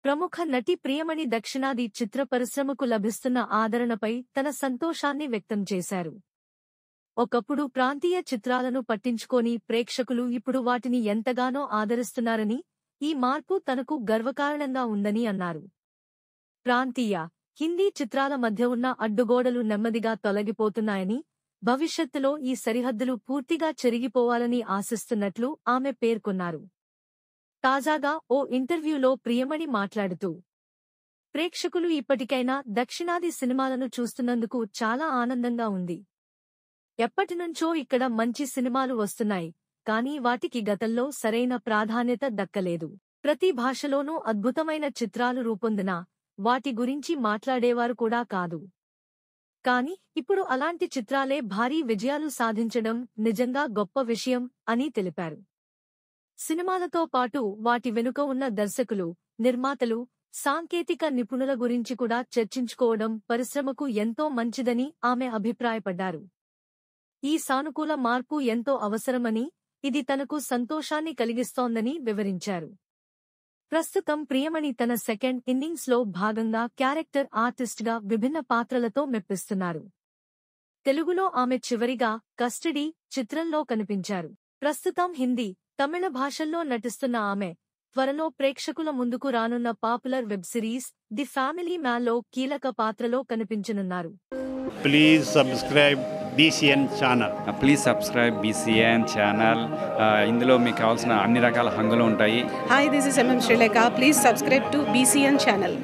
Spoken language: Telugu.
ప్రముఖ నటి ప్రియమణి దక్షిణాది చిత్ర పరిశ్రమకు లభిస్తున్న ఆదరణపై తన సంతోషాన్ని వ్యక్తం చేశారు. ఒకప్పుడు ప్రాంతీయ చిత్రాలను పట్టించుకోని ప్రేక్షకులు ఇప్పుడు వాటిని ఎంతగానో ఆదరిస్తున్నారని, ఈ మార్పు తనకు గర్వకారణంగా ఉందని అన్నారు. ప్రాంతీయ, హిందీ చిత్రాల మధ్య ఉన్న అడ్డుగోడలు నెమ్మదిగా తొలగిపోతున్నాయని, భవిష్యత్తులో ఈ సరిహద్దులు పూర్తిగా చెరిగిపోవాలని ఆశిస్తున్నట్లు ఆమె పేర్కొన్నారు. తాజాగా ఓ ఇంటర్వ్యూలో ప్రియమణి మాట్లాడుతూ, ప్రేక్షకులు ఇప్పటికైనా దక్షిణాది సినిమాలను చూస్తున్నందుకు చాలా ఆనందంగా ఉంది. ఎప్పటినుంచో ఇక్కడ మంచి సినిమాలు వస్తున్నాయి, కానీ వాటికి గతంలో సరైన ప్రాధాన్యత దక్కలేదు. ప్రతి భాషలోనూ అద్భుతమైన చిత్రాలు రూపొందినా వాటి గురించి మాట్లాడేవారు కూడా కాదు. కానీ ఇప్పుడు అలాంటి చిత్రాలే భారీ విజయాలు సాధించడం నిజంగా గొప్ప విషయం అని తెలిపారు. సినిమాలతో పాటు వాటి వెనుక ఉన్న దర్శకులు, నిర్మాతలు, సాంకేతిక నిపుణుల గురించి కూడా చర్చించుకోవడం పరిశ్రమకు ఎంతో మంచిదని ఆమె అభిప్రాయపడ్డారు. ఈ సానుకూల మార్పు ఎంతో అవసరమని, ఇది తనకు సంతోషాన్ని కలిగిస్తోందని వివరించారు. ప్రస్తుతం ప్రియమణి తన సెకండ్ ఇన్నింగ్స్లో భాగంగా క్యారెక్టర్ ఆర్టిస్ట్గా విభిన్న పాత్రలతో మెప్పిస్తున్నారు. తెలుగులో ఆమె చివరిగా కస్టడీ చిత్రంలో కనిపించారు. ప్రస్తుతం హిందీ, తమిళ భాషల్లో నటిస్తున్న ఆమె త్వరలో ప్రేక్షకుల ముందుకు రానున్న popular web series the family మ్యాన్లో కీలక పాత్రలో కనిపించనున్నారు. Please subscribe BCN channel. Please subscribe BCN channel. ఇందులో మీకు కావాల్సిన అన్ని రకాల హంగులు ఉంటాయి. Hi, this is MM Sri Lanka. Please subscribe to BCN channel.